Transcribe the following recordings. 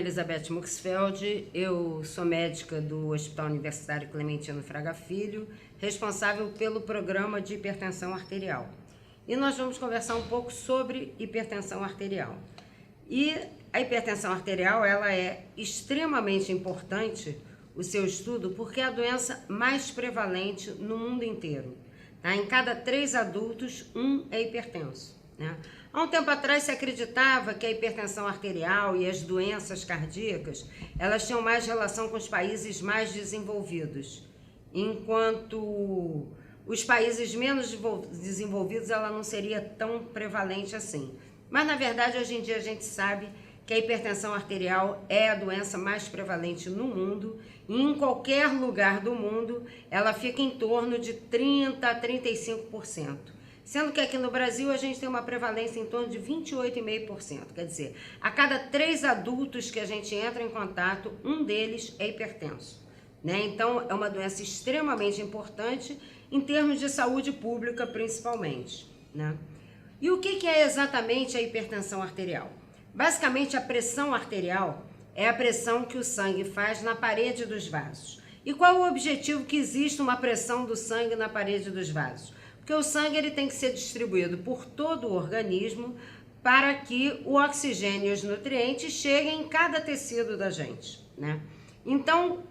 Elizabeth Muxfeld, eu sou médica do Hospital Universitário Clementino Fraga Filho, responsável pelo programa de hipertensão arterial. E nós vamos conversar um pouco sobre hipertensão arterial. E a hipertensão arterial, ela é extremamente importante, o seu estudo, porque é a doença mais prevalente no mundo inteiro. Tá? Em cada 3 adultos, 1 é hipertenso. Né? Há um tempo atrás se acreditava que a hipertensão arterial e as doenças cardíacas, elas tinham mais relação com os países mais desenvolvidos, enquanto os países menos desenvolvidos ela não seria tão prevalente assim. Mas na verdade hoje em dia a gente sabe que a hipertensão arterial é a doença mais prevalente no mundo e em qualquer lugar do mundo ela fica em torno de 30 a 35%. Sendo que aqui no Brasil a gente tem uma prevalência em torno de 28,5%. Quer dizer, a cada 3 adultos que a gente entra em contato, um deles é hipertenso. Né? Então, é uma doença extremamente importante em termos de saúde pública, principalmente. Né? E o que é exatamente a hipertensão arterial? Basicamente, a pressão arterial é a pressão que o sangue faz na parede dos vasos. E qual o objetivo que existe uma pressão do sangue na parede dos vasos? Porque o sangue ele tem que ser distribuído por todo o organismo para que o oxigênio e os nutrientes cheguem em cada tecido da gente, né? Então,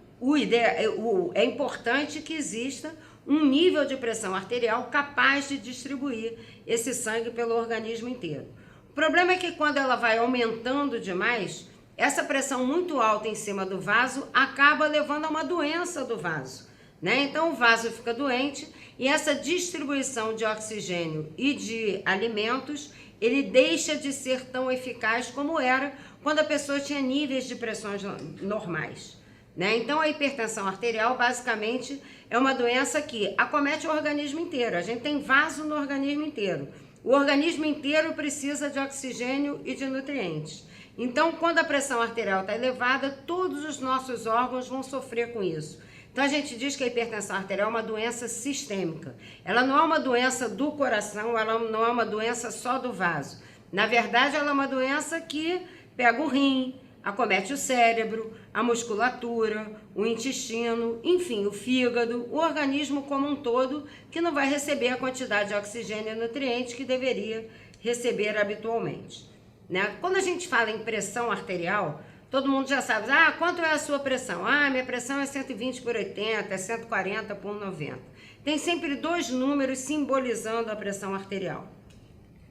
é importante que exista um nível de pressão arterial capaz de distribuir esse sangue pelo organismo inteiro. O problema é que quando ela vai aumentando demais, essa pressão muito alta em cima do vaso acaba levando a uma doença do vaso. Né? Então o vaso fica doente e essa distribuição de oxigênio e de alimentos, ele deixa de ser tão eficaz como era quando a pessoa tinha níveis de pressões normais. Né? Então a hipertensão arterial basicamente é uma doença que acomete o organismo inteiro, a gente tem vaso no organismo inteiro. O organismo inteiro precisa de oxigênio e de nutrientes. Então quando a pressão arterial está elevada, todos os nossos órgãos vão sofrer com isso. Então a gente diz que a hipertensão arterial é uma doença sistêmica. Ela não é uma doença do coração, ela não é uma doença só do vaso. Na verdade, ela é uma doença que pega o rim, acomete o cérebro, a musculatura, o intestino, enfim, o fígado, o organismo como um todo, que não vai receber a quantidade de oxigênio e nutrientes que deveria receber habitualmente. Né? Quando a gente fala em pressão arterial, todo mundo já sabe, quanto é a sua pressão? Minha pressão é 120/80, é 140/90. Tem sempre 2 números simbolizando a pressão arterial.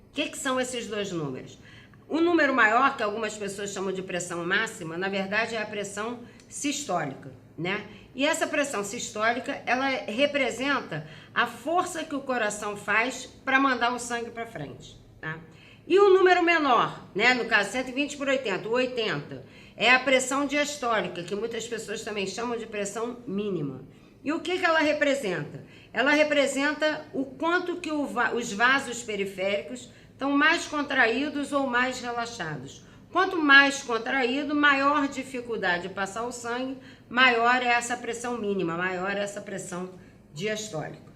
O que são esses 2 números? O número maior, que algumas pessoas chamam de pressão máxima, na verdade é a pressão sistólica, né? E essa pressão sistólica, ela representa a força que o coração faz para mandar o sangue para frente, tá? E o número menor, né? No caso 120/80, o 80, é a pressão diastólica, que muitas pessoas também chamam de pressão mínima. E o que ela representa? Ela representa o quanto que os vasos periféricos estão mais contraídos ou mais relaxados. Quanto mais contraído, maior dificuldade de passar o sangue, maior é essa pressão mínima, maior é essa pressão diastólica.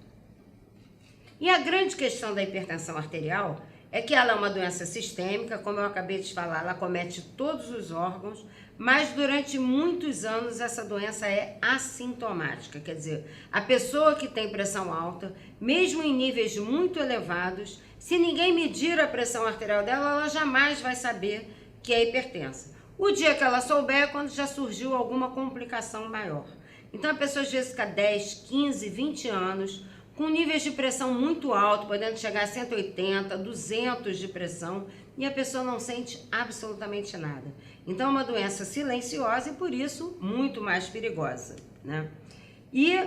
E a grande questão da hipertensão arterial é que ela é uma doença sistêmica, como eu acabei de falar, ela acomete todos os órgãos, mas durante muitos anos essa doença é assintomática, quer dizer, a pessoa que tem pressão alta, mesmo em níveis muito elevados, se ninguém medir a pressão arterial dela, ela jamais vai saber que é hipertensa. O dia que ela souber é quando já surgiu alguma complicação maior. Então a pessoa às vezes fica 10, 15, 20 anos, com níveis de pressão muito alto, podendo chegar a 180, 200 de pressão, e a pessoa não sente absolutamente nada. Então é uma doença silenciosa e por isso muito mais perigosa, né? E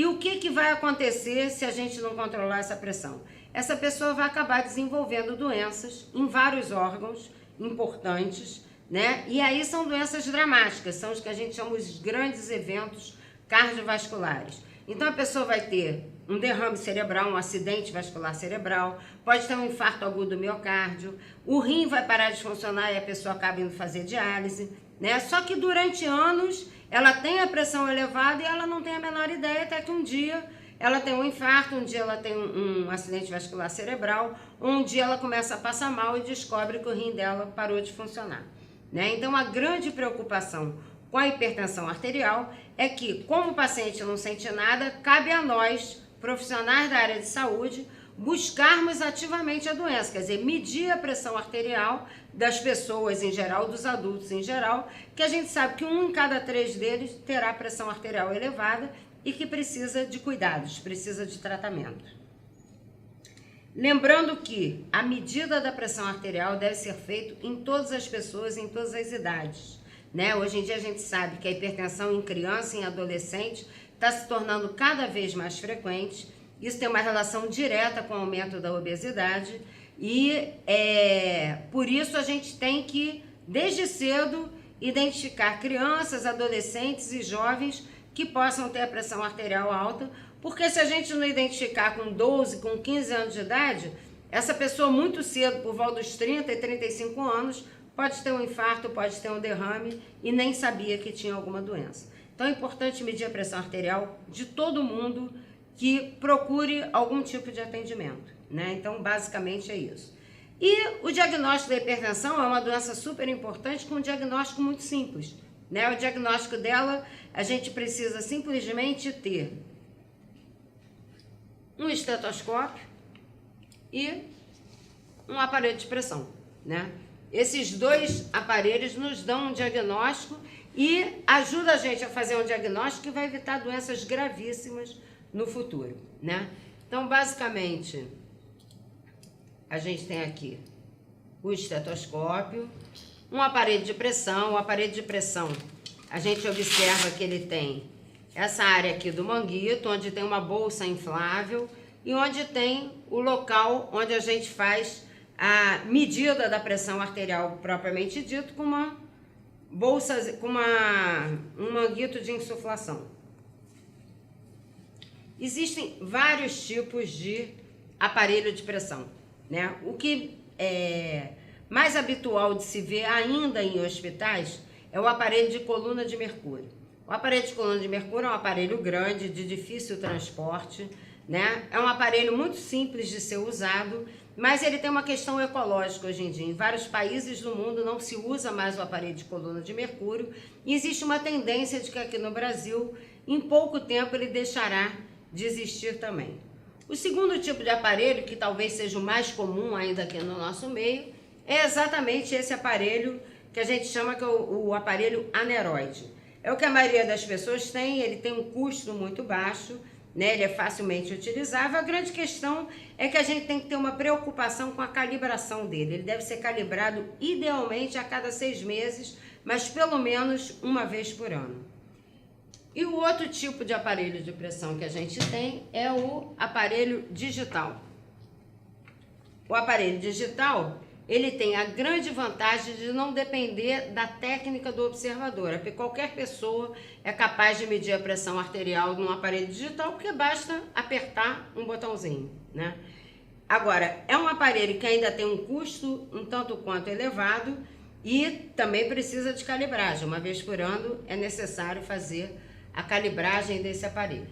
o que vai acontecer se a gente não controlar essa pressão? Essa pessoa vai acabar desenvolvendo doenças em vários órgãos importantes, né? E aí são doenças dramáticas, são os que a gente chama os grandes eventos cardiovasculares. Então a pessoa vai ter um derrame cerebral, um acidente vascular cerebral, pode ter um infarto agudo do miocárdio, o rim vai parar de funcionar e a pessoa acaba indo fazer diálise, né? Só que durante anos ela tem a pressão elevada e ela não tem a menor ideia, até que um dia ela tem um infarto, um dia ela tem um acidente vascular cerebral, um dia ela começa a passar mal e descobre que o rim dela parou de funcionar. né? Então, a grande preocupação com a hipertensão arterial é que, como o paciente não sente nada, cabe a nós, profissionais da área de saúde, buscarmos ativamente a doença, quer dizer, medir a pressão arterial das pessoas em geral, dos adultos em geral, que a gente sabe que 1 em cada 3 deles terá pressão arterial elevada e que precisa de cuidados, precisa de tratamento. Lembrando que a medida da pressão arterial deve ser feita em todas as pessoas, em todas as idades, né? Hoje em dia a gente sabe que a hipertensão em criança e em adolescente está se tornando cada vez mais frequente. Isso tem uma relação direta com o aumento da obesidade e por isso a gente tem que, desde cedo, identificar crianças, adolescentes e jovens que possam ter a pressão arterial alta, porque se a gente não identificar com 12, com 15 anos de idade, essa pessoa muito cedo, por volta dos 30 e 35 anos, pode ter um infarto, pode ter um derrame e nem sabia que tinha alguma doença. Então é importante medir a pressão arterial de todo mundo que procure algum tipo de atendimento, né? Então, basicamente é isso. E o diagnóstico da hipertensão é uma doença super importante com um diagnóstico muito simples, né? O diagnóstico dela, a gente precisa simplesmente ter um estetoscópio e um aparelho de pressão, né? Esses 2 aparelhos nos dão um diagnóstico e ajuda a gente a fazer um diagnóstico que vai evitar doenças gravíssimas no futuro, né? Então, basicamente, a gente tem aqui o estetoscópio, um aparelho de pressão. O aparelho de pressão, a gente observa que ele tem essa área aqui do manguito, onde tem uma bolsa inflável e onde tem o local onde a gente faz a medida da pressão arterial propriamente dito, com uma bolsa, com um manguito de insuflação. Existem vários tipos de aparelho de pressão, né? O que é mais habitual de se ver ainda em hospitais é o aparelho de coluna de mercúrio. O aparelho de coluna de mercúrio é um aparelho grande, de difícil transporte, né? É um aparelho muito simples de ser usado, mas ele tem uma questão ecológica hoje em dia. Em vários países do mundo não se usa mais o aparelho de coluna de mercúrio e existe uma tendência de que aqui no Brasil, em pouco tempo, ele deixará de existir também. O segundo tipo de aparelho, que talvez seja o mais comum ainda aqui no nosso meio, é exatamente esse aparelho que a gente chama que é o aparelho aneroide. É o que a maioria das pessoas tem, ele tem um custo muito baixo, né? Ele é facilmente utilizável. A grande questão é que a gente tem que ter uma preocupação com a calibração dele. Ele deve ser calibrado idealmente a cada 6 meses, mas pelo menos uma vez por ano. E o outro tipo de aparelho de pressão que a gente tem é o aparelho digital. O aparelho digital, ele tem a grande vantagem de não depender da técnica do observador. Porque qualquer pessoa é capaz de medir a pressão arterial num aparelho digital, porque basta apertar um botãozinho, né? Agora, é um aparelho que ainda tem um custo um tanto quanto elevado e também precisa de calibragem. Uma vez por ano é necessário fazer a calibragem desse aparelho.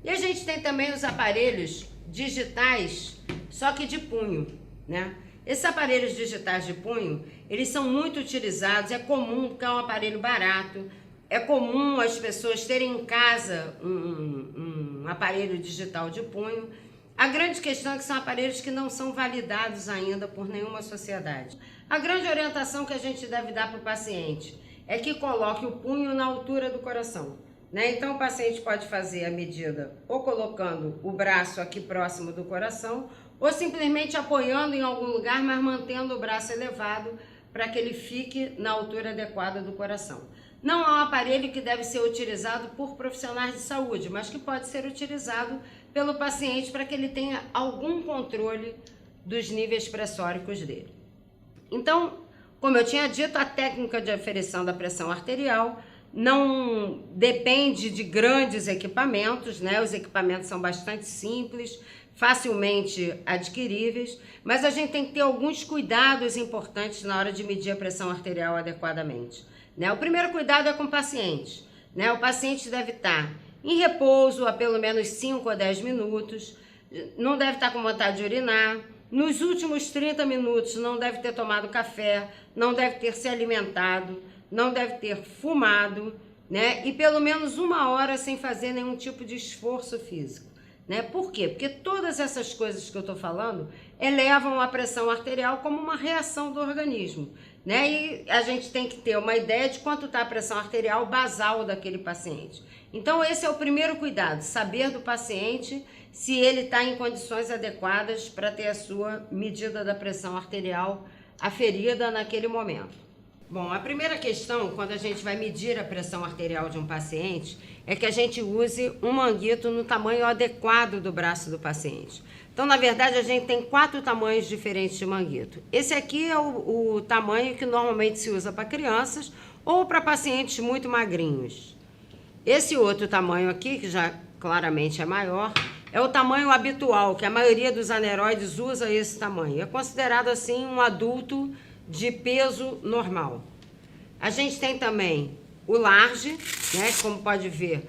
E a gente tem também os aparelhos digitais, só que de punho, né? Esses aparelhos digitais de punho, eles são muito utilizados, é comum, porque é um aparelho barato, é comum as pessoas terem em casa um aparelho digital de punho. A grande questão é que são aparelhos que não são validados ainda por nenhuma sociedade. A grande orientação que a gente deve dar para o paciente é que coloque o punho na altura do coração, né? Então o paciente pode fazer a medida ou colocando o braço aqui próximo do coração ou simplesmente apoiando em algum lugar, mas mantendo o braço elevado para que ele fique na altura adequada do coração. Não é um aparelho que deve ser utilizado por profissionais de saúde, mas que pode ser utilizado pelo paciente para que ele tenha algum controle dos níveis pressóricos dele. Então, como eu tinha dito, a técnica de aferição da pressão arterial não depende de grandes equipamentos, né? Os equipamentos são bastante simples, facilmente adquiríveis, mas a gente tem que ter alguns cuidados importantes na hora de medir a pressão arterial adequadamente, né? O primeiro cuidado é com o paciente, né? O paciente deve estar em repouso há pelo menos 5 a 10 minutos, não deve estar com vontade de urinar, Nos últimos 30 minutos não deve ter tomado café, não deve ter se alimentado, não deve ter fumado, né? E pelo menos 1 hora sem fazer nenhum tipo de esforço físico, né? Por quê? Porque todas essas coisas que eu estou falando elevam a pressão arterial como uma reação do organismo, né? E a gente tem que ter uma ideia de quanto está a pressão arterial basal daquele paciente. Então esse é o primeiro cuidado, saber do paciente se ele está em condições adequadas para ter a sua medida da pressão arterial aferida naquele momento. Bom, a primeira questão, quando a gente vai medir a pressão arterial de um paciente, é que a gente use um manguito no tamanho adequado do braço do paciente. Então, na verdade, a gente tem 4 tamanhos diferentes de manguito. Esse aqui é o tamanho que normalmente se usa para crianças ou para pacientes muito magrinhos. Esse outro tamanho aqui, que já claramente é maior, é o tamanho habitual, que a maioria dos aneroides usa esse tamanho. É considerado, assim, um adulto de peso normal. A gente tem também o large, né? Como pode ver,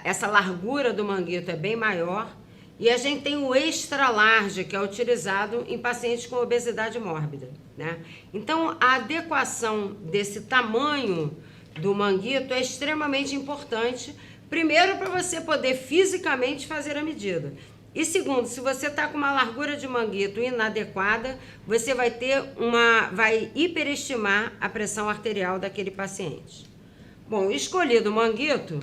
essa largura do manguito é bem maior. E a gente tem o extra large, que é utilizado em pacientes com obesidade mórbida, né? Então, a adequação desse tamanho do manguito é extremamente importante. Primeiro, para você poder fisicamente fazer a medida. E segundo, se você está com uma largura de manguito inadequada, você vai hiperestimar a pressão arterial daquele paciente. Bom, escolhido o manguito,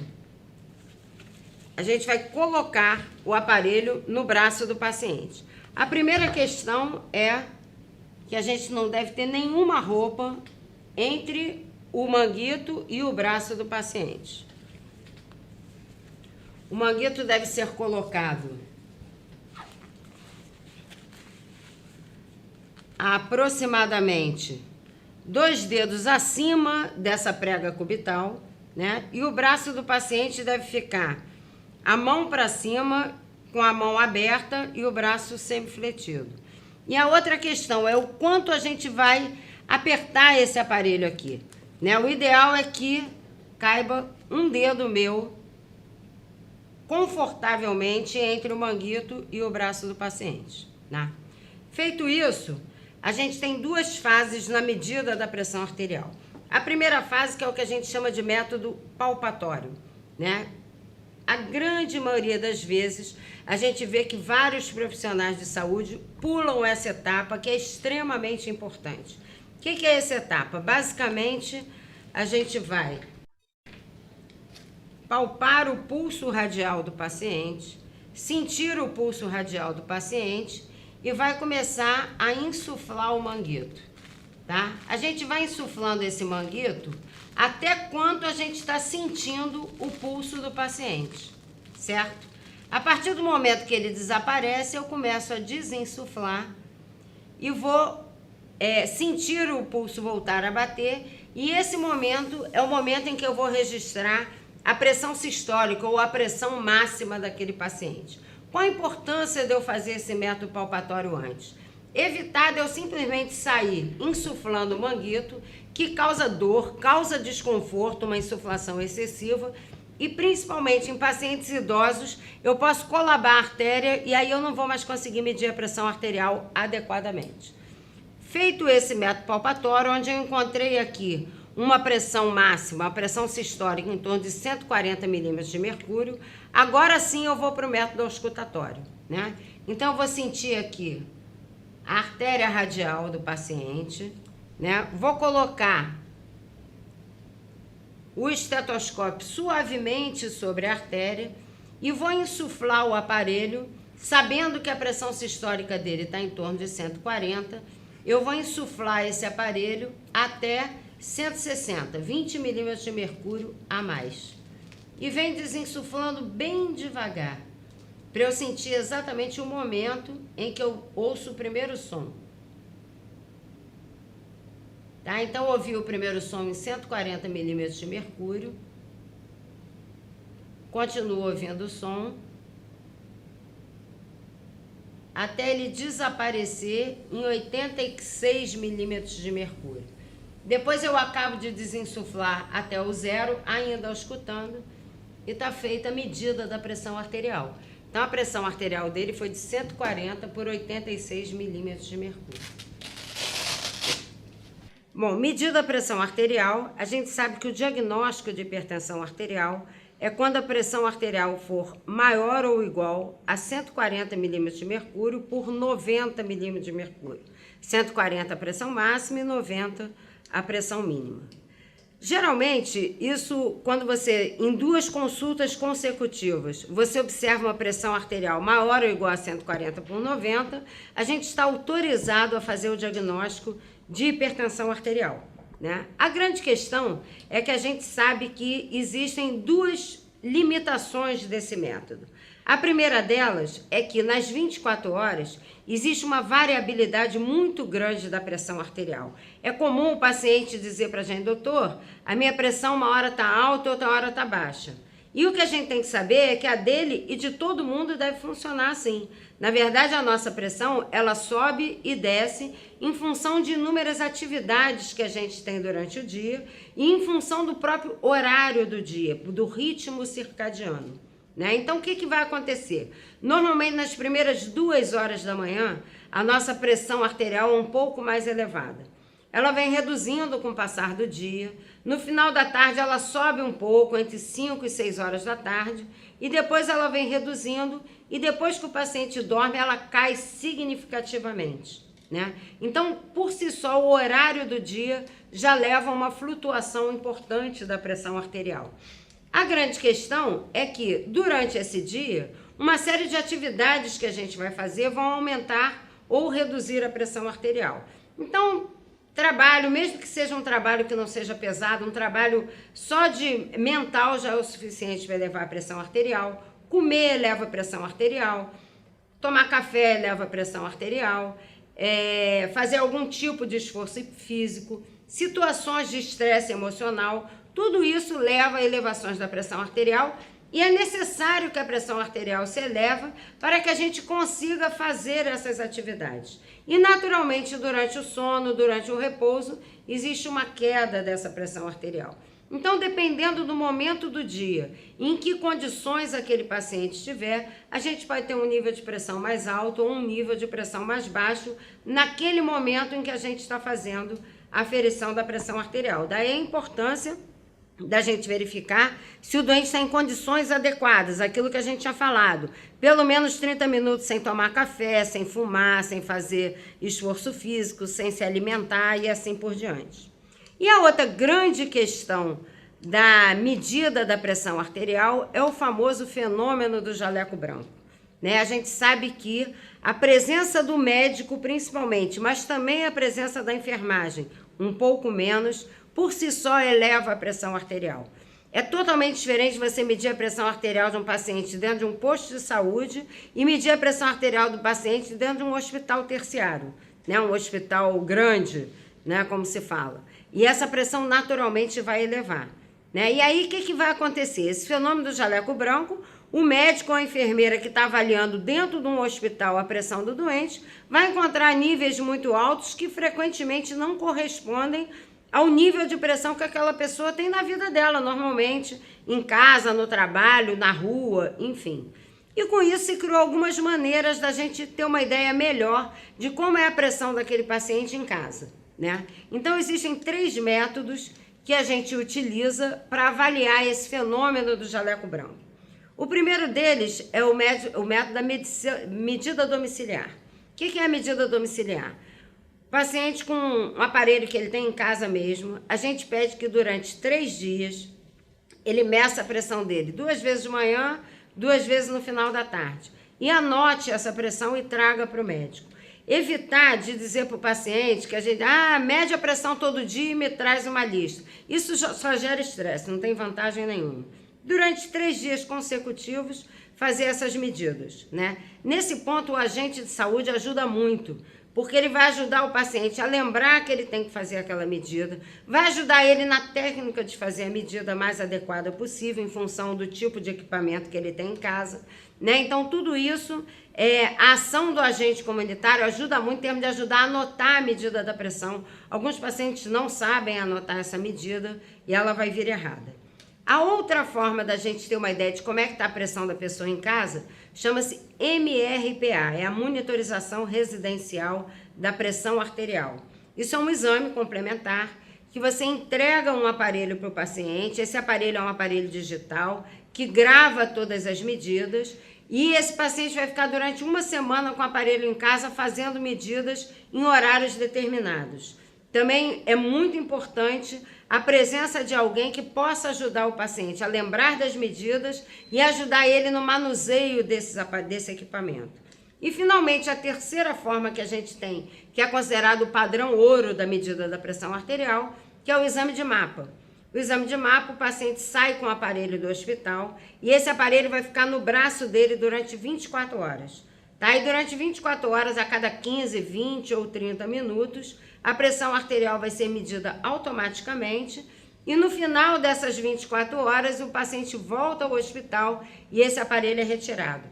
a gente vai colocar o aparelho no braço do paciente. A primeira questão é que a gente não deve ter nenhuma roupa entre o manguito e o braço do paciente. O manguito deve ser colocado aproximadamente 2 dedos acima dessa prega cubital, né? E o braço do paciente deve ficar a mão para cima, com a mão aberta e o braço semifletido. E a outra questão é o quanto a gente vai apertar esse aparelho aqui, né? O ideal é que caiba um dedo meu confortavelmente entre o manguito e o braço do paciente, né? Feito isso, a gente tem 2 fases na medida da pressão arterial. A primeira fase, que é o que a gente chama de método palpatório, né? A grande maioria das vezes, a gente vê que vários profissionais de saúde pulam essa etapa, que é extremamente importante. O que é essa etapa? Basicamente, a gente vai palpar o pulso radial do paciente, sentir o pulso radial do paciente e vai começar a insuflar o manguito, tá? A gente vai insuflando esse manguito até quanto a gente está sentindo o pulso do paciente, certo? A partir do momento que ele desaparece, eu começo a desinsuflar e vou sentir o pulso voltar a bater, e esse momento é o momento em que eu vou registrar a pressão sistólica ou a pressão máxima daquele paciente. Qual a importância de eu fazer esse método palpatório antes? Evitar de eu simplesmente sair insuflando o manguito, que causa dor, causa desconforto, uma insuflação excessiva, e principalmente em pacientes idosos, eu posso colabar a artéria e aí eu não vou mais conseguir medir a pressão arterial adequadamente. Feito esse método palpatório, onde eu encontrei aqui uma pressão máxima, a pressão sistólica em torno de 140 milímetros de mercúrio, agora sim eu vou para o método auscultatório, né? Então eu vou sentir aqui a artéria radial do paciente, né? Vou colocar o estetoscópio suavemente sobre a artéria e vou insuflar o aparelho, sabendo que a pressão sistólica dele está em torno de 140, eu vou insuflar esse aparelho até 160, 20 milímetros de mercúrio a mais. E vem desinsuflando bem devagar, para eu sentir exatamente o momento em que eu ouço o primeiro som. Tá? Então, eu ouvi o primeiro som em 140 milímetros de mercúrio, continuo ouvindo o som, até ele desaparecer em 86 milímetros de mercúrio. Depois eu acabo de desinsuflar até o 0, ainda escutando, e está feita a medida da pressão arterial. Então, a pressão arterial dele foi de 140 por 86 milímetros de mercúrio. Bom, medida a pressão arterial, a gente sabe que o diagnóstico de hipertensão arterial é quando a pressão arterial for maior ou igual a 140 milímetros de mercúrio por 90 milímetros de mercúrio. 140 a pressão máxima e 90 a pressão mínima. Geralmente, isso, quando você, em 2 consultas consecutivas, você observa uma pressão arterial maior ou igual a 140 por 90, a gente está autorizado a fazer o diagnóstico de hipertensão arterial, né? A grande questão é que a gente sabe que existem 2 limitações desse método. A primeira delas é que nas 24 horas existe uma variabilidade muito grande da pressão arterial. É comum o paciente dizer para a gente, doutor, a minha pressão uma hora está alta, outra hora está baixa. E o que a gente tem que saber é que a dele e de todo mundo deve funcionar assim. Na verdade, a nossa pressão, ela sobe e desce em função de inúmeras atividades que a gente tem durante o dia e em função do próprio horário do dia, do ritmo circadiano, né? Então, o que vai acontecer? Normalmente, nas primeiras 2 horas da manhã, a nossa pressão arterial é um pouco mais elevada. Ela vem reduzindo com o passar do dia. No final da tarde, ela sobe um pouco, entre 5 e 6 horas da tarde, e depois ela vem reduzindo, e depois que o paciente dorme, ela cai significativamente, né? Então, por si só, o horário do dia já leva a uma flutuação importante da pressão arterial. A grande questão é que, durante esse dia, uma série de atividades que a gente vai fazer vão aumentar ou reduzir a pressão arterial. Então, trabalho, mesmo que seja um trabalho que não seja pesado, um trabalho só de mental já é o suficiente para elevar a pressão arterial. Comer eleva a pressão arterial, tomar café eleva a pressão arterial, fazer algum tipo de esforço físico, situações de estresse emocional, tudo isso leva a elevações da pressão arterial e é necessário que a pressão arterial se eleve para que a gente consiga fazer essas atividades. E naturalmente, durante o sono, durante o repouso, existe uma queda dessa pressão arterial. Então, dependendo do momento do dia, em que condições aquele paciente estiver, a gente pode ter um nível de pressão mais alto ou um nível de pressão mais baixo naquele momento em que a gente está fazendo a aferição da pressão arterial. Daí a importância da gente verificar se o doente está em condições adequadas, aquilo que a gente tinha falado, pelo menos 30 minutos sem tomar café, sem fumar, sem fazer esforço físico, sem se alimentar e assim por diante. E a outra grande questão da medida da pressão arterial é o famoso fenômeno do jaleco branco, né? A gente sabe que a presença do médico, principalmente, mas também a presença da enfermagem, um pouco menos, por si só eleva a pressão arterial. É totalmente diferente você medir a pressão arterial de um paciente dentro de um posto de saúde e medir a pressão arterial do paciente dentro de um hospital terciário, né? Um hospital grande, né? Como se fala. E essa pressão naturalmente vai elevar, né? E aí o que vai acontecer? Esse fenômeno do jaleco branco, o médico ou a enfermeira que está avaliando dentro de um hospital a pressão do doente vai encontrar níveis muito altos que frequentemente não correspondem ao nível de pressão que aquela pessoa tem na vida dela, normalmente, em casa, no trabalho, na rua, enfim. E com isso se criou algumas maneiras da gente ter uma ideia melhor de como é a pressão daquele paciente em casa, né? Então, existem 3 métodos que a gente utiliza para avaliar esse fenômeno do jaleco branco. O primeiro deles é o método da medida domiciliar. O que é a medida domiciliar? Paciente com um aparelho que ele tem em casa mesmo, a gente pede que durante 3 dias ele meça a pressão dele 2 vezes de manhã, 2 vezes no final da tarde. E anote essa pressão e traga para o médico. Evitar de dizer para o paciente que a gente, mede a pressão todo dia e me traz uma lista. Isso só gera estresse, não tem vantagem nenhuma. Durante 3 dias consecutivos, fazer essas medidas, né? Nesse ponto, o agente de saúde ajuda muito, porque ele vai ajudar o paciente a lembrar que ele tem que fazer aquela medida, vai ajudar ele na técnica de fazer a medida mais adequada possível, em função do tipo de equipamento que ele tem em casa, né? Então, tudo isso, a ação do agente comunitário ajuda muito em termos de ajudar a anotar a medida da pressão. Alguns pacientes não sabem anotar essa medida e ela vai vir errada. A outra forma da gente ter uma ideia de como é que está a pressão da pessoa em casa chama-se MRPA, é a monitorização residencial da pressão arterial. Isso é um exame complementar que você entrega um aparelho para o paciente. Esse aparelho é um aparelho digital que grava todas as medidas e esse paciente vai ficar durante uma semana com o aparelho em casa fazendo medidas em horários determinados. Também é muito importante a presença de alguém que possa ajudar o paciente a lembrar das medidas e ajudar ele no manuseio desse equipamento. E, finalmente, a terceira forma que a gente tem, que é considerado o padrão ouro da medida da pressão arterial, que é o exame de mapa. O exame de mapa, o paciente sai com o aparelho do hospital e esse aparelho vai ficar no braço dele durante 24 horas. Tá? E durante 24 horas, a cada 15, 20 ou 30 minutos, a pressão arterial vai ser medida automaticamente e no final dessas 24 horas, o paciente volta ao hospital e esse aparelho é retirado.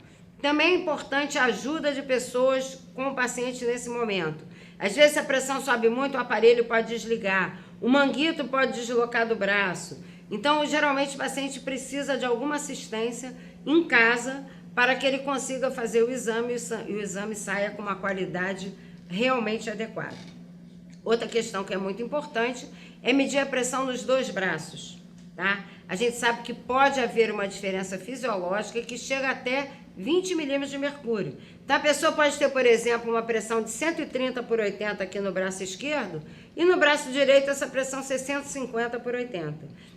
Também é importante a ajuda de pessoas com o paciente nesse momento. Às vezes, se a pressão sobe muito, o aparelho pode desligar, o manguito pode deslocar do braço. Então, geralmente, o paciente precisa de alguma assistência em casa para que ele consiga fazer o exame e o exame saia com uma qualidade realmente adequada. Outra questão que é muito importante é medir a pressão nos dois braços, tá? A gente sabe que pode haver uma diferença fisiológica que chega até 20 milímetros de mercúrio. Então, a pessoa pode ter, por exemplo, uma pressão de 130 por 80 aqui no braço esquerdo e no braço direito essa pressão ser 150 por 80.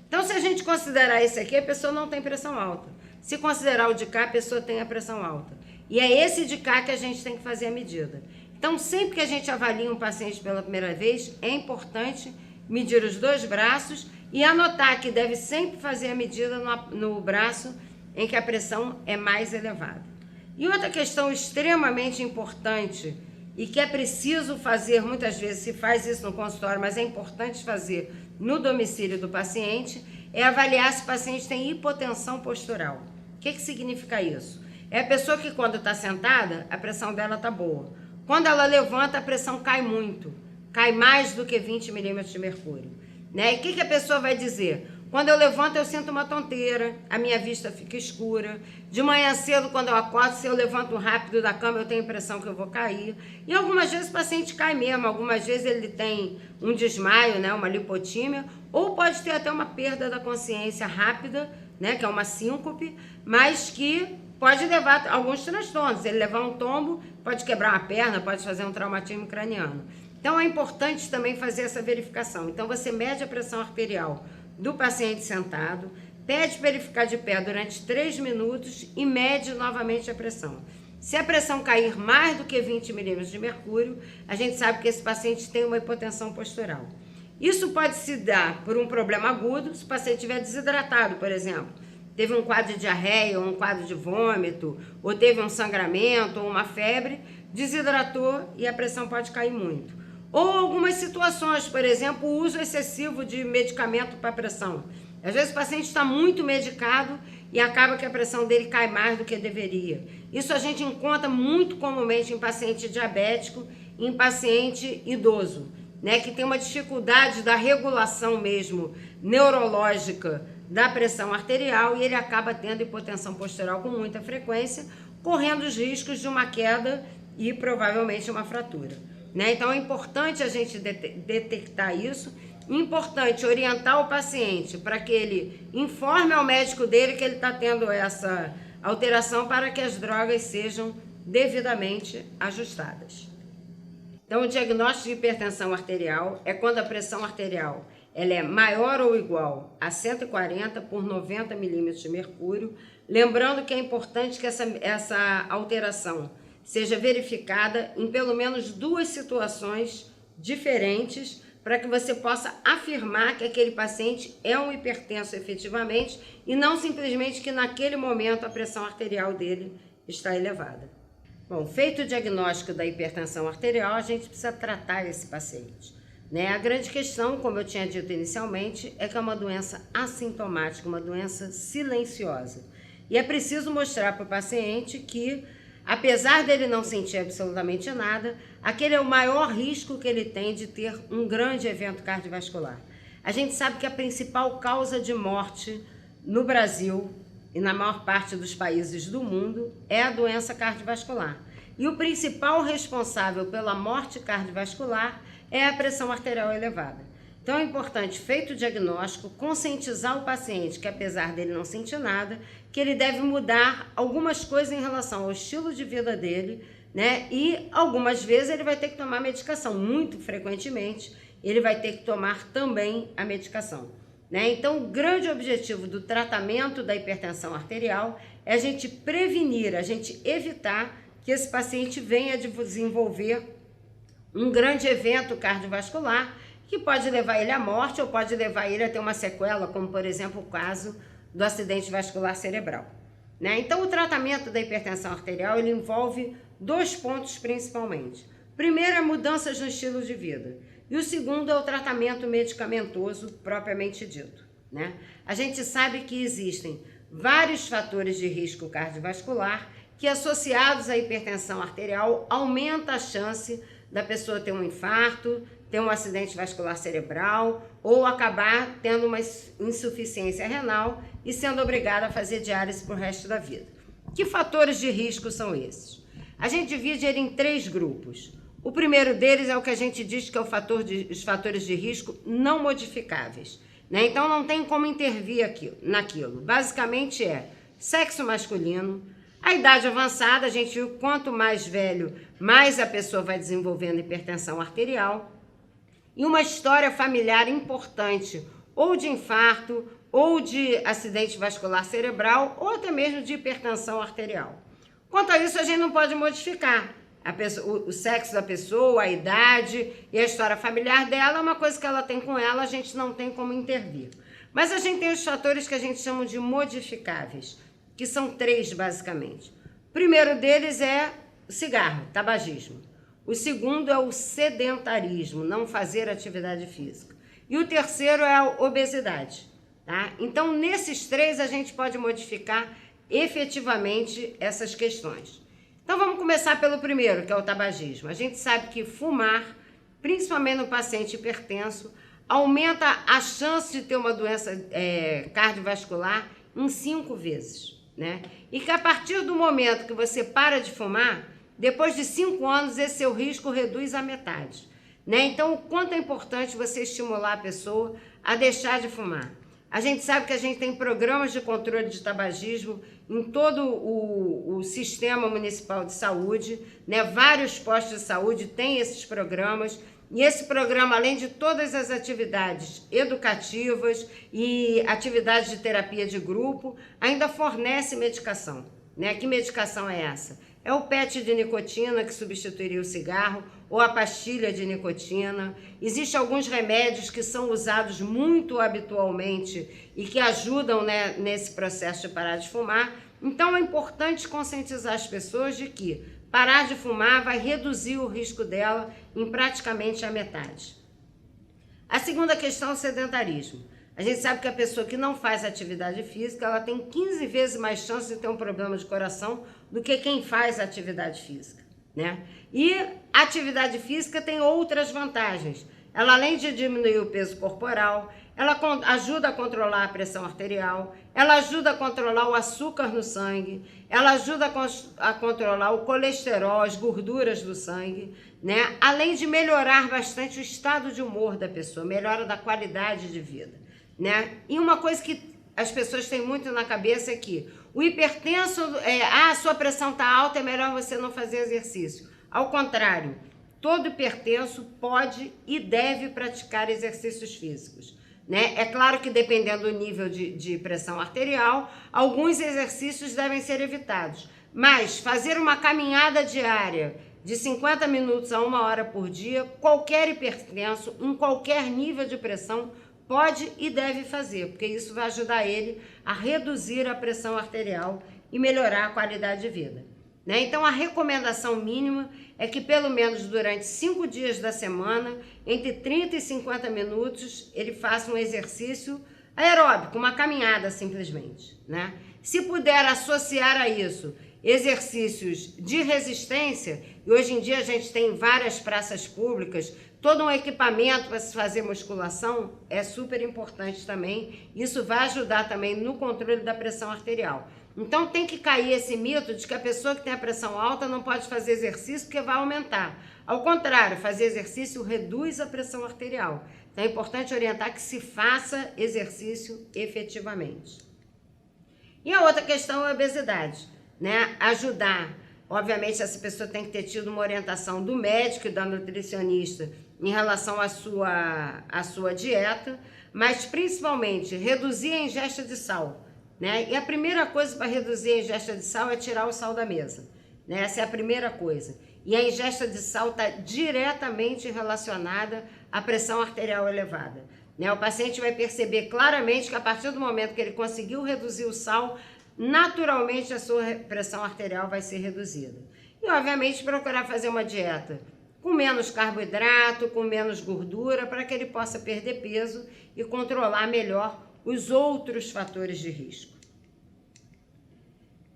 Então, se a gente considerar esse aqui, a pessoa não tem pressão alta. Se considerar o de cá, a pessoa tem a pressão alta. E é esse de cá que a gente tem que fazer a medida. Então, sempre que a gente avalia um paciente pela primeira vez, é importante medir os dois braços e anotar que deve sempre fazer a medida no braço em que a pressão é mais elevada. E outra questão extremamente importante e que é preciso fazer, muitas vezes se faz isso no consultório, mas é importante fazer no domicílio do paciente, é avaliar se o paciente tem hipotensão postural. O que significa isso? É a pessoa que quando está sentada, a pressão dela está boa. Quando ela levanta, a pressão cai muito, cai mais do que 20 milímetros de mercúrio. Né? E o que a pessoa vai dizer? Quando eu levanto, eu sinto uma tonteira, a minha vista fica escura. De manhã cedo, quando eu acordo, se eu levanto rápido da cama, eu tenho a impressão que eu vou cair. E algumas vezes o paciente cai mesmo, algumas vezes ele tem um desmaio, né, uma lipotímia, ou pode ter até uma perda da consciência rápida, né, que é uma síncope, mas que pode levar a alguns transtornos. Ele levar um tombo, pode quebrar uma perna, pode fazer um traumatismo craniano. Então, é importante também fazer essa verificação. Então, você mede a pressão arterial do paciente sentado, pede para ele ficar de pé durante 3 minutos e mede novamente a pressão. Se a pressão cair mais do que 20 milímetros de mercúrio, a gente sabe que esse paciente tem uma hipotensão postural. Isso pode se dar por um problema agudo, se o paciente estiver desidratado, por exemplo. Teve um quadro de diarreia, ou um quadro de vômito, ou teve um sangramento, ou uma febre, desidratou e a pressão pode cair muito. Ou algumas situações, por exemplo, o uso excessivo de medicamento para pressão. Às vezes o paciente está muito medicado e acaba que a pressão dele cai mais do que deveria. Isso a gente encontra muito comumente em paciente diabético e em paciente idoso, né, que tem uma dificuldade da regulação mesmo neurológica da pressão arterial e ele acaba tendo hipotensão postural com muita frequência, correndo os riscos de uma queda e provavelmente uma fratura. Né? Então é importante a gente detectar isso, importante orientar o paciente para que ele informe ao médico dele que ele está tendo essa alteração para que as drogas sejam devidamente ajustadas. Então o diagnóstico de hipertensão arterial é quando a pressão arterial ela é maior ou igual a 140 por 90 milímetros de mercúrio, lembrando que é importante que essa alteração seja verificada em pelo menos 2 situações diferentes para que você possa afirmar que aquele paciente é um hipertenso efetivamente e não simplesmente que naquele momento a pressão arterial dele está elevada. Bom, feito o diagnóstico da hipertensão arterial, a gente precisa tratar esse paciente. Né? A grande questão, como eu tinha dito inicialmente, é que é uma doença assintomática, uma doença silenciosa. E é preciso mostrar para o paciente que, apesar dele não sentir absolutamente nada, aquele é o maior risco que ele tem de ter um grande evento cardiovascular. A gente sabe que a principal causa de morte no Brasil e na maior parte dos países do mundo é a doença cardiovascular. E o principal responsável pela morte cardiovascular é a pressão arterial elevada. Então é importante, feito o diagnóstico, conscientizar o paciente que, apesar dele não sentir nada, que ele deve mudar algumas coisas em relação ao estilo de vida dele, né? E algumas vezes ele vai ter que tomar medicação, muito frequentemente ele vai ter que tomar também a medicação, né? Então o grande objetivo do tratamento da hipertensão arterial é a gente prevenir, a gente evitar que esse paciente venha a desenvolver um grande evento cardiovascular que pode levar ele à morte ou pode levar ele a ter uma sequela, como por exemplo o caso do acidente vascular cerebral, né? Então o tratamento da hipertensão arterial ele envolve 2 pontos principalmente. Primeiro é mudanças no estilo de vida e o segundo é o tratamento medicamentoso propriamente dito, né? A gente sabe que existem vários fatores de risco cardiovascular que, associados à hipertensão arterial, aumenta a chance da pessoa ter um infarto, ter um acidente vascular cerebral ou acabar tendo uma insuficiência renal e sendo obrigada a fazer diálise para o resto da vida. Que fatores de risco são esses? A gente divide ele em 3 grupos. O primeiro deles é o que a gente diz que é os fatores de risco não modificáveis, né? Então não tem como intervir naquilo. Basicamente é sexo masculino, a idade avançada, a gente viu quanto mais velho, mais a pessoa vai desenvolvendo hipertensão arterial, e uma história familiar importante, ou de infarto, ou de acidente vascular cerebral, ou até mesmo de hipertensão arterial. Quanto a isso, a gente não pode modificar. O sexo da pessoa, a idade e a história familiar dela é uma coisa que ela tem com ela, a gente não tem como intervir. Mas a gente tem os fatores que a gente chama de modificáveis, que são 3 basicamente. O primeiro deles é o cigarro, tabagismo. O segundo é o sedentarismo, não fazer atividade física. E o terceiro é a obesidade, tá? Então, nesses 3, a gente pode modificar efetivamente essas questões. Então, vamos começar pelo primeiro, que é o tabagismo. A gente sabe que fumar, principalmente no paciente hipertenso, aumenta a chance de ter uma doença cardiovascular em 5 vezes, né? E que a partir do momento que você para de fumar, depois de 5 anos, esse seu risco reduz à metade, né? Então, o quanto é importante você estimular a pessoa a deixar de fumar. A gente sabe que a gente tem programas de controle de tabagismo em todo o sistema municipal de saúde, né? Vários postos de saúde têm esses programas. E esse programa, além de todas as atividades educativas e atividades de terapia de grupo, ainda fornece medicação, né? Que medicação é essa? É o PET de nicotina, que substituiria o cigarro, ou a pastilha de nicotina. Existem alguns remédios que são usados muito habitualmente e que ajudam, né, nesse processo de parar de fumar. Então é importante conscientizar as pessoas de que parar de fumar vai reduzir o risco dela em praticamente a metade. A segunda questão é o sedentarismo. A gente sabe que a pessoa que não faz atividade física, ela tem 15 vezes mais chance de ter um problema de coração do que quem faz atividade física, né? E a atividade física tem outras vantagens. Ela, além de diminuir o peso corporal, ela ajuda a controlar a pressão arterial, ela ajuda a controlar o açúcar no sangue, ela ajuda a controlar o colesterol, as gorduras do sangue, né? Além de melhorar bastante o estado de humor da pessoa, melhora da qualidade de vida, né? E uma coisa que as pessoas têm muito na cabeça é que o hipertenso, a sua pressão está alta, é melhor você não fazer exercício. Ao contrário, todo hipertenso pode e deve praticar exercícios físicos, né? É claro que dependendo do nível de pressão arterial, alguns exercícios devem ser evitados, mas fazer uma caminhada diária de 50 minutos a 1 hora por dia, qualquer hipertenso, em qualquer nível de pressão, pode e deve fazer, porque isso vai ajudar ele a reduzir a pressão arterial e melhorar a qualidade de vida, né? Então, a recomendação mínima é que pelo menos durante 5 dias da semana, entre 30 e 50 minutos, ele faça um exercício aeróbico, uma caminhada simplesmente, né? Se puder associar a isso exercícios de resistência, e hoje em dia a gente tem várias praças públicas, todo um equipamento para se fazer musculação é super importante também. Isso vai ajudar também no controle da pressão arterial. Então tem que cair esse mito de que a pessoa que tem a pressão alta não pode fazer exercício porque vai aumentar. Ao contrário, fazer exercício reduz a pressão arterial. Então é importante orientar que se faça exercício efetivamente. E a outra questão é a obesidade, né? Ajudar. Obviamente, essa pessoa tem que ter tido uma orientação do médico e da nutricionista em relação à sua dieta, mas principalmente reduzir a ingesta de sal, né? E a primeira coisa para reduzir a ingesta de sal é tirar o sal da mesa, né? Essa é a primeira coisa. E a ingesta de sal está diretamente relacionada à pressão arterial elevada, né? O paciente vai perceber claramente que a partir do momento que ele conseguiu reduzir o sal, naturalmente a sua pressão arterial vai ser reduzida. E, obviamente, procurar fazer uma dieta com menos carboidrato, com menos gordura, para que ele possa perder peso e controlar melhor os outros fatores de risco.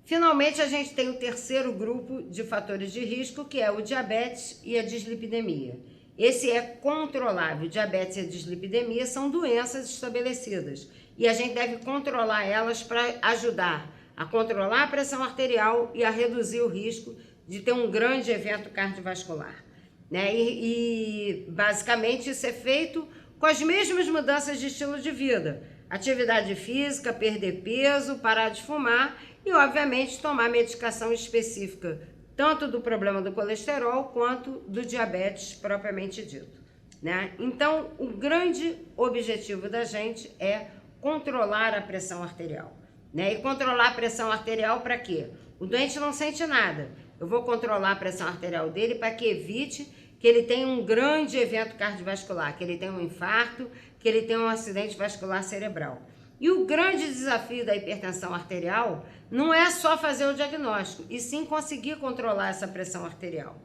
Finalmente, a gente tem o terceiro grupo de fatores de risco, que é o diabetes e a dislipidemia. Esse é controlável. O diabetes e a dislipidemia são doenças estabelecidas e a gente deve controlar elas para ajudar a controlar a pressão arterial e a reduzir o risco de ter um grande evento cardiovascular, né? E basicamente isso é feito com as mesmas mudanças de estilo de vida: atividade física, perder peso, parar de fumar e, obviamente, tomar medicação específica, tanto do problema do colesterol quanto do diabetes propriamente dito, né? Então, o grande objetivo da gente é controlar a pressão arterial, né? E controlar a pressão arterial para quê? O doente não sente nada. Eu vou controlar a pressão arterial dele para que evite que ele tenha um grande evento cardiovascular, que ele tenha um infarto, que ele tenha um acidente vascular cerebral. E o grande desafio da hipertensão arterial não é só fazer o diagnóstico, e sim conseguir controlar essa pressão arterial.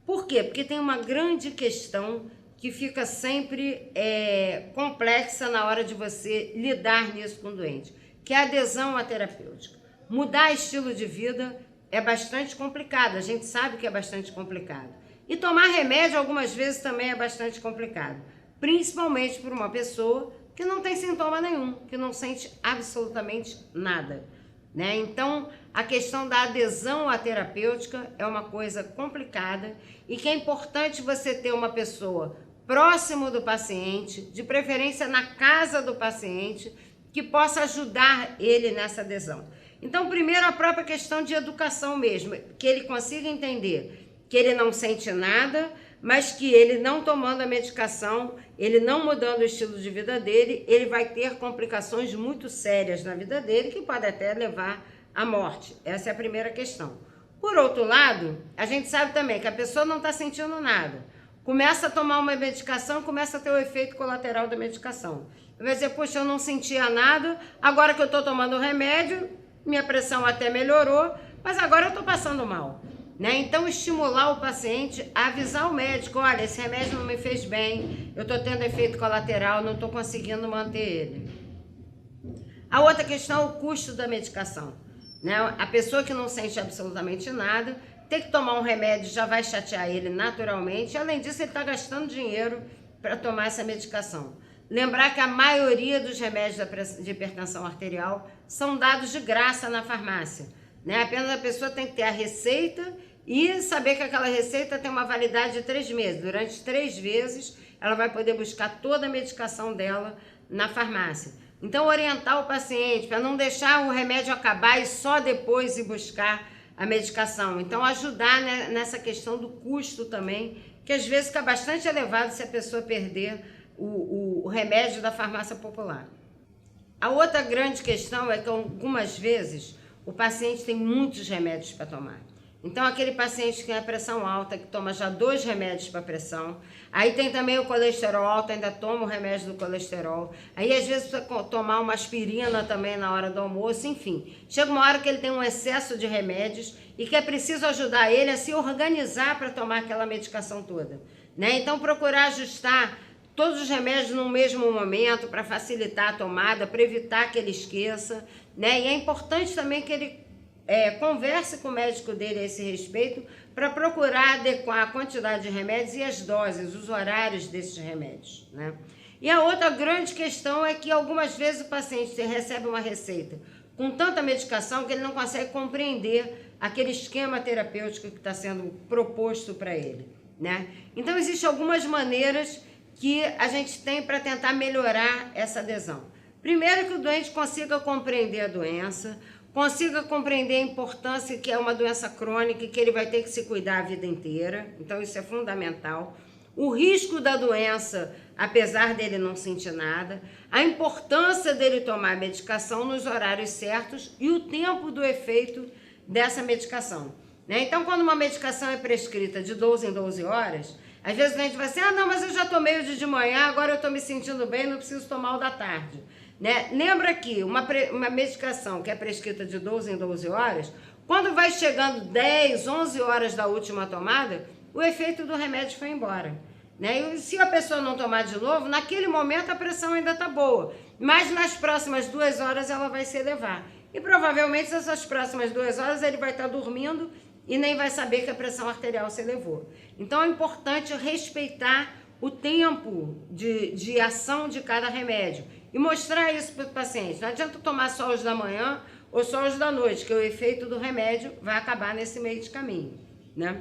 Por quê? Porque tem uma grande questão que fica sempre complexa na hora de você lidar nisso com o doente, que é a adesão à terapêutica. Mudar estilo de vida é bastante complicado, a gente sabe que é bastante complicado. E tomar remédio algumas vezes também é bastante complicado, principalmente por uma pessoa que não tem sintoma nenhum, que não sente absolutamente nada, né? Então, a questão da adesão à terapêutica é uma coisa complicada e que é importante você ter uma pessoa próximo do paciente, de preferência na casa do paciente, que possa ajudar ele nessa adesão. Então, primeiro, a própria questão de educação mesmo, que ele consiga entender que ele não sente nada, mas que ele não tomando a medicação, ele não mudando o estilo de vida dele, ele vai ter complicações muito sérias na vida dele, que pode até levar à morte. Essa é a primeira questão. Por outro lado, a gente sabe também que a pessoa não está sentindo nada. Começa a tomar uma medicação, começa a ter o efeito colateral da medicação. Vai dizer, poxa, eu não sentia nada, agora que eu estou tomando o remédio, minha pressão até melhorou, mas agora eu estou passando mal, né? Então, estimular o paciente a avisar o médico, olha, esse remédio não me fez bem, eu estou tendo efeito colateral, não estou conseguindo manter ele. A outra questão é o custo da medicação, né? A pessoa que não sente absolutamente nada, ter que tomar um remédio já vai chatear ele naturalmente, além disso ele está gastando dinheiro para tomar essa medicação. Lembrar que a maioria dos remédios de hipertensão arterial são dados de graça na farmácia, né? Apenas a pessoa tem que ter a receita e saber que aquela receita tem uma validade de 3 meses. Durante 3 vezes, ela vai poder buscar toda a medicação dela na farmácia. Então, orientar o paciente para não deixar o remédio acabar e só depois ir buscar a medicação. Então, ajudar, né, nessa questão do custo também, que às vezes fica bastante elevado se a pessoa perder o remédio da farmácia popular. A outra grande questão é que algumas vezes o paciente tem muitos remédios para tomar. Então, aquele paciente que tem a pressão alta, que toma já 2 remédios para pressão, aí tem também o colesterol alto, ainda toma o remédio do colesterol, aí às vezes precisa tomar uma aspirina também na hora do almoço, enfim. Chega uma hora que ele tem um excesso de remédios e que é preciso ajudar ele a se organizar para tomar aquela medicação toda, né? Então, procurar ajustar todos os remédios no mesmo momento para facilitar a tomada, para evitar que ele esqueça, né? E é importante também que ele converse com o médico dele a esse respeito para procurar adequar a quantidade de remédios e as doses, os horários desses remédios, né? E a outra grande questão é que algumas vezes o paciente recebe uma receita com tanta medicação que ele não consegue compreender aquele esquema terapêutico que está sendo proposto para ele, né? Então, existem algumas maneiras que a gente tem para tentar melhorar essa adesão. Primeiro, que o doente consiga compreender a doença, consiga compreender a importância que é uma doença crônica e que ele vai ter que se cuidar a vida inteira. Então, isso é fundamental. O risco da doença, apesar dele não sentir nada, a importância dele tomar a medicação nos horários certos e o tempo do efeito dessa medicação, né? Então, quando uma medicação é prescrita de 12 em 12 horas, às vezes a gente vai assim, não, mas eu já tomei o de manhã, agora eu estou me sentindo bem, não preciso tomar o da tarde, né? Lembra que uma medicação que é prescrita de 12 em 12 horas, quando vai chegando 10, 11 horas da última tomada, o efeito do remédio foi embora, né? E se a pessoa não tomar de novo, naquele momento a pressão ainda está boa, mas nas próximas 2 horas ela vai se elevar. E provavelmente nessas próximas 2 horas ele vai estar dormindo e nem vai saber que a pressão arterial se elevou. Então é importante respeitar o tempo de ação de cada remédio e mostrar isso para o paciente. Não adianta tomar só os da manhã ou só os da noite, que o efeito do remédio vai acabar nesse meio de caminho, né?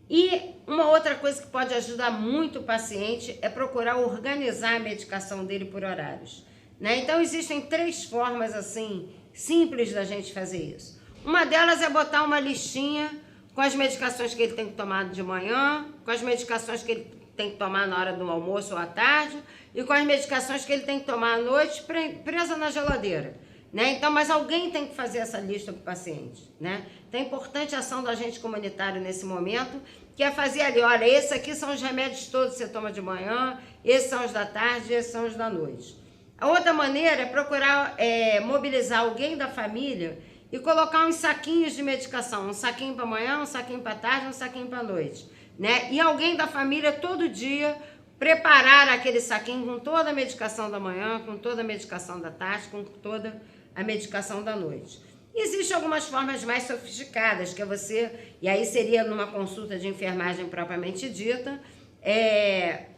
E uma outra coisa que pode ajudar muito o paciente é procurar organizar a medicação dele por horários, né? Então existem 3 formas assim simples da gente fazer isso. Uma delas é botar uma listinha com as medicações que ele tem que tomar de manhã, com as medicações que ele tem que tomar na hora do almoço ou à tarde e com as medicações que ele tem que tomar à noite presa na geladeira, né? Então, mas alguém tem que fazer essa lista para o paciente, né? Então é importante a ação do agente comunitário nesse momento, que é fazer ali, olha, esses aqui são os remédios todos que você toma de manhã, esses são os da tarde, esses são os da noite. A outra maneira é procurar mobilizar alguém da família e colocar uns saquinhos de medicação, um saquinho para manhã, um saquinho para tarde, um saquinho para noite, né? E alguém da família todo dia preparar aquele saquinho com toda a medicação da manhã, com toda a medicação da tarde, com toda a medicação da noite. Existem algumas formas mais sofisticadas, que é você, e aí seria numa consulta de enfermagem propriamente dita,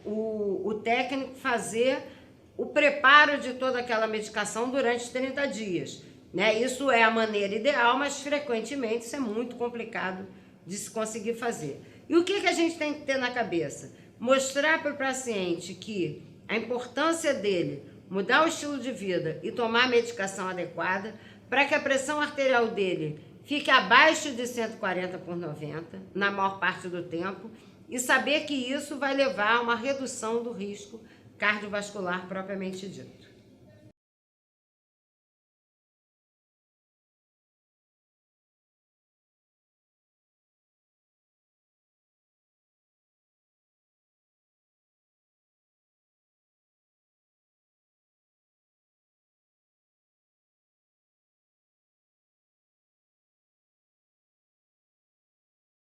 o técnico fazer o preparo de toda aquela medicação durante 30 dias. Né? Isso é a maneira ideal, mas frequentemente isso é muito complicado de se conseguir fazer. E o que a gente tem que ter na cabeça? Mostrar para o paciente que a importância dele mudar o estilo de vida e tomar a medicação adequada para que a pressão arterial dele fique abaixo de 140/90 na maior parte do tempo e saber que isso vai levar a uma redução do risco cardiovascular propriamente dito.